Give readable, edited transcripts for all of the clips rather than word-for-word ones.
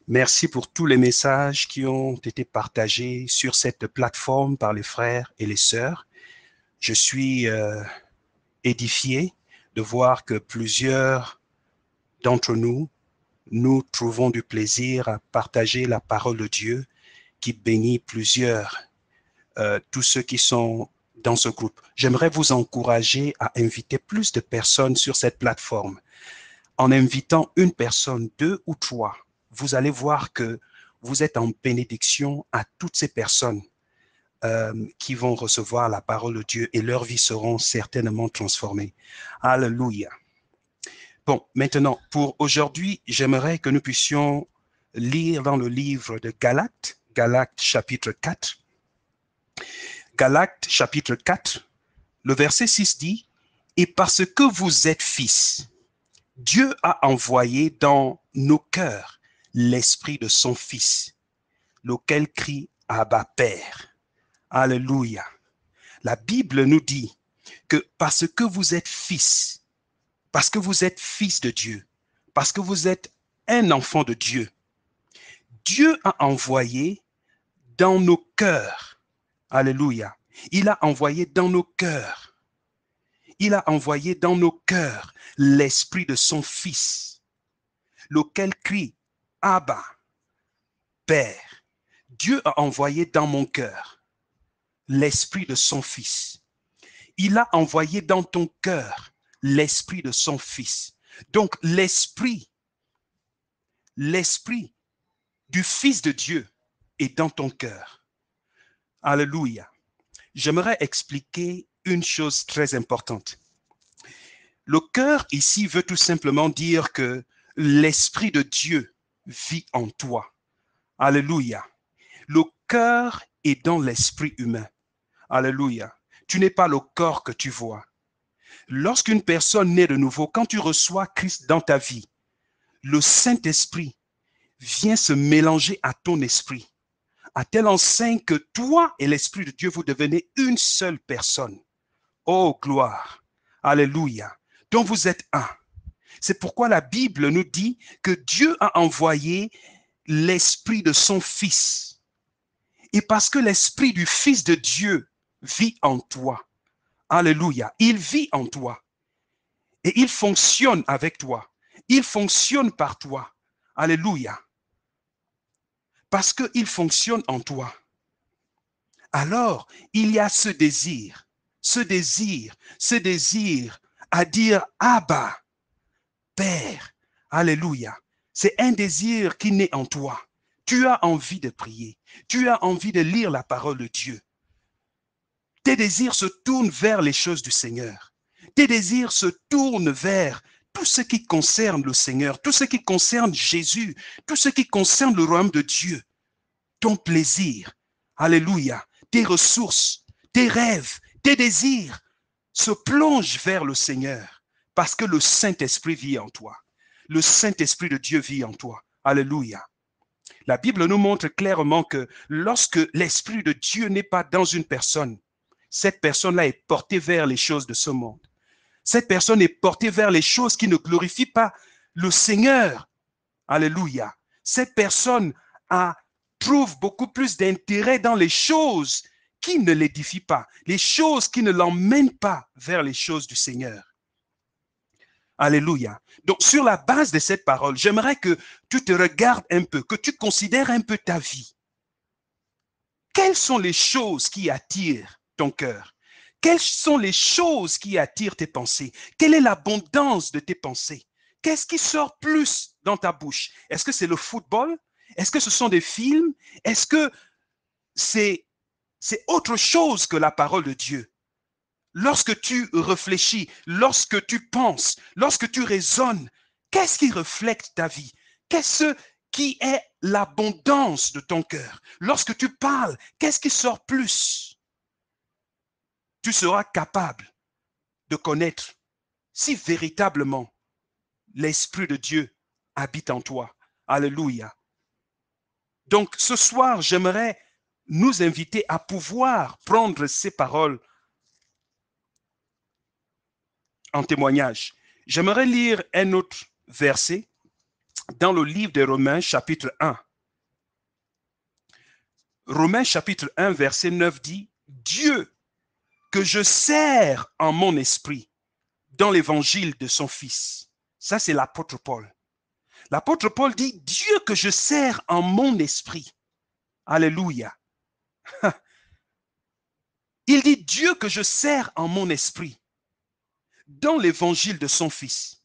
Merci pour tous les messages qui ont été partagés sur cette plateforme par les frères et les sœurs. Je suis édifié de voir que plusieurs d'entre nous, nous trouvons du plaisir à partager la parole de Dieu qui bénit plusieurs, tous ceux qui sont dans ce groupe. J'aimerais vous encourager à inviter plus de personnes sur cette plateforme. En invitant une personne, deux ou trois, vous allez voir que vous êtes en bénédiction à toutes ces personnes qui vont recevoir la parole de Dieu et leurs vies seront certainement transformées. Alléluia. Bon, maintenant, pour aujourd'hui, j'aimerais que nous puissions lire dans le livre de Galates, Galates chapitre 4. Galates chapitre 4, le verset 6 dit, « Et parce que vous êtes fils, Dieu a envoyé dans nos cœurs l'esprit de son Fils, lequel crie Abba Père. » Alléluia. La Bible nous dit que parce que vous êtes fils, parce que vous êtes fils de Dieu, parce que vous êtes un enfant de Dieu, Dieu a envoyé dans nos cœurs, alléluia, il a envoyé dans nos cœurs, il a envoyé dans nos cœurs l'esprit de son Fils, lequel crie Abba, Père. Dieu a envoyé dans mon cœur l'esprit de son Fils. Il a envoyé dans ton cœur l'esprit de son Fils. Donc l'esprit du Fils de Dieu est dans ton cœur. Alléluia. J'aimerais expliquer une chose très importante. Le cœur ici veut tout simplement dire que l'esprit de Dieu vit en toi. Alléluia. Le cœur est dans l'esprit humain. Alléluia. Tu n'es pas le corps que tu vois. Lorsqu'une personne naît de nouveau, quand tu reçois Christ dans ta vie, le Saint-Esprit vient se mélanger à ton esprit, à telle enseigne que toi et l'Esprit de Dieu, vous devenez une seule personne. Oh, gloire! Alléluia! Donc vous êtes un. C'est pourquoi la Bible nous dit que Dieu a envoyé l'Esprit de son Fils. Et parce que l'Esprit du Fils de Dieu vit en toi, alléluia, il vit en toi et il fonctionne avec toi. Il fonctionne par toi. Alléluia. Parce qu'il fonctionne en toi. Alors, il y a ce désir à dire Abba, Père. Alléluia. C'est un désir qui naît en toi. Tu as envie de prier. Tu as envie de lire la parole de Dieu. Tes désirs se tournent vers les choses du Seigneur. Tes désirs se tournent vers tout ce qui concerne le Seigneur, tout ce qui concerne Jésus, tout ce qui concerne le royaume de Dieu. Ton plaisir, alléluia, tes ressources, tes rêves, tes désirs se plongent vers le Seigneur parce que le Saint-Esprit vit en toi. Le Saint-Esprit de Dieu vit en toi. Alléluia. La Bible nous montre clairement que lorsque l'Esprit de Dieu n'est pas dans une personne, cette personne-là est portée vers les choses de ce monde. Cette personne est portée vers les choses qui ne glorifient pas le Seigneur. Alléluia. Cette personne trouve beaucoup plus d'intérêt dans les choses qui ne l'édifient pas, les choses qui ne l'emmènent pas vers les choses du Seigneur. Alléluia. Donc, sur la base de cette parole, j'aimerais que tu te regardes un peu, que tu considères un peu ta vie. Quelles sont les choses qui attirent ton cœur? Quelles sont les choses qui attirent tes pensées? Quelle est l'abondance de tes pensées? Qu'est-ce qui sort plus dans ta bouche? Est-ce que c'est le football? Est-ce que ce sont des films? Est-ce que c'est autre chose que la parole de Dieu? Lorsque tu réfléchis, lorsque tu penses, lorsque tu raisonnes, qu'est-ce qui reflète ta vie? Qu'est-ce qui est l'abondance de ton cœur? Lorsque tu parles, qu'est-ce qui sort plus? Tu seras capable de connaître si véritablement l'Esprit de Dieu habite en toi. Alléluia. Donc ce soir, j'aimerais nous inviter à pouvoir prendre ces paroles en témoignage. J'aimerais lire un autre verset dans le livre de Romains, chapitre 1. Romains, chapitre 1, verset 9 dit, « Dieu que je sers en mon esprit dans l'évangile de son Fils. » Ça, c'est l'apôtre Paul. L'apôtre Paul dit, « Dieu que je sers en mon esprit. » Alléluia. Il dit, « Dieu que je sers en mon esprit dans l'évangile de son Fils. »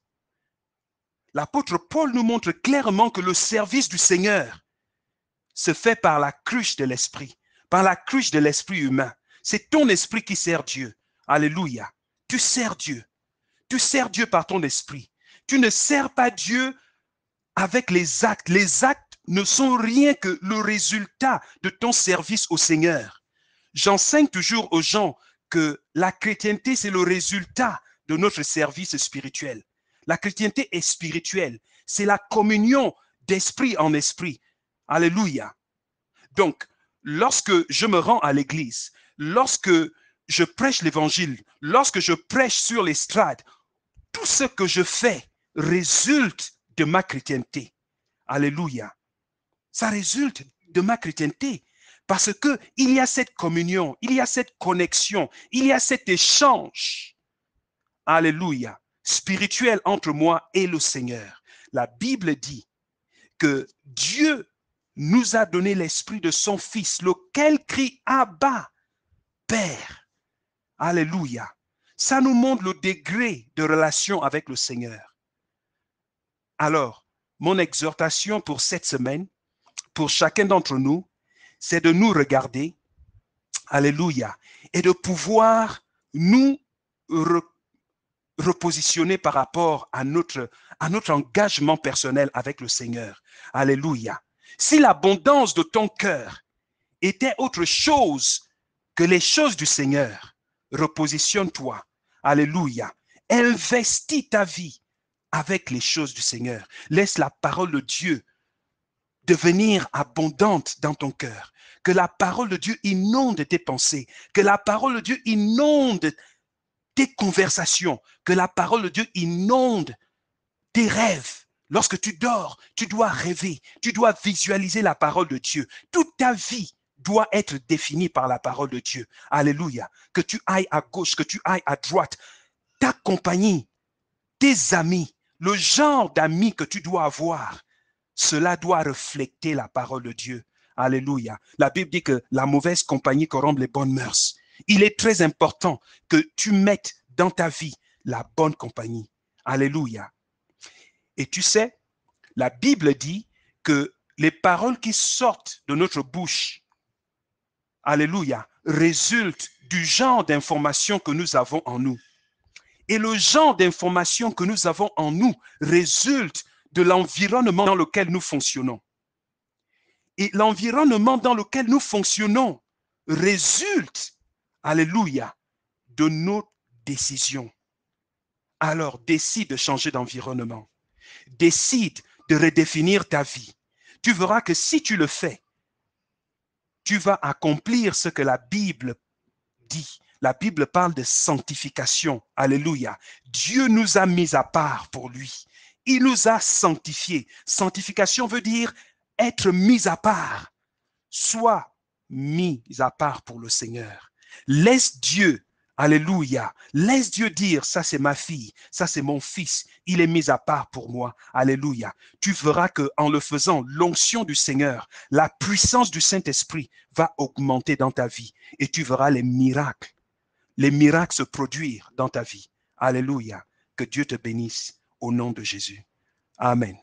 L'apôtre Paul nous montre clairement que le service du Seigneur se fait par la cruche de l'esprit, par la cruche de l'esprit humain. C'est ton esprit qui sert Dieu. Alléluia. Tu sers Dieu. Tu sers Dieu par ton esprit. Tu ne sers pas Dieu avec les actes. Les actes ne sont rien que le résultat de ton service au Seigneur. J'enseigne toujours aux gens que la chrétienté, c'est le résultat de notre service spirituel. La chrétienté est spirituelle. C'est la communion d'esprit en esprit. Alléluia. Donc, lorsque je me rends à l'église, lorsque je prêche l'évangile, lorsque je prêche sur l'estrade, tout ce que je fais résulte de ma chrétienté. Alléluia. Ça résulte de ma chrétienté parce que il y a cette communion, il y a cette connexion, il y a cet échange. Alléluia. Spirituel entre moi et le Seigneur. La Bible dit que Dieu nous a donné l'esprit de son Fils, lequel crie Abba, Père. Alléluia. Ça nous montre le degré de relation avec le Seigneur. Alors, mon exhortation pour cette semaine, pour chacun d'entre nous, c'est de nous regarder, alléluia, et de pouvoir nous repositionner par rapport à notre engagement personnel avec le Seigneur. Alléluia. Si l'abondance de ton cœur était autre chose que les choses du Seigneur, repositionne-toi. Alléluia. Investis ta vie avec les choses du Seigneur. Laisse la parole de Dieu devenir abondante dans ton cœur. Que la parole de Dieu inonde tes pensées. Que la parole de Dieu inonde tes conversations. Que la parole de Dieu inonde tes rêves. Lorsque tu dors, tu dois rêver. Tu dois visualiser la parole de Dieu. Toute ta vie doit être définie par la parole de Dieu. Alléluia. Que tu ailles à gauche, que tu ailles à droite. Ta compagnie, tes amis, le genre d'amis que tu dois avoir, cela doit refléter la parole de Dieu. Alléluia. La Bible dit que la mauvaise compagnie corrompt les bonnes mœurs. Il est très important que tu mettes dans ta vie la bonne compagnie. Alléluia. Et tu sais, la Bible dit que les paroles qui sortent de notre bouche, alléluia, résultent du genre d'information que nous avons en nous. Et le genre d'information que nous avons en nous résulte de l'environnement dans lequel nous fonctionnons. Et l'environnement dans lequel nous fonctionnons résulte, alléluia, de nos décisions. Alors, décide de changer d'environnement. Décide de redéfinir ta vie. Tu verras que si tu le fais, tu vas accomplir ce que la Bible dit. La Bible parle de sanctification. Alléluia. Dieu nous a mis à part pour lui. Il nous a sanctifiés. Sanctification veut dire être mis à part. Sois mis à part pour le Seigneur. Laisse Dieu, alléluia, laisse Dieu dire, ça c'est ma fille, ça c'est mon fils, il est mis à part pour moi. Alléluia. Tu verras qu'en le faisant, l'onction du Seigneur, la puissance du Saint-Esprit va augmenter dans ta vie et tu verras les miracles se produire dans ta vie. Alléluia. Que Dieu te bénisse au nom de Jésus. Amen.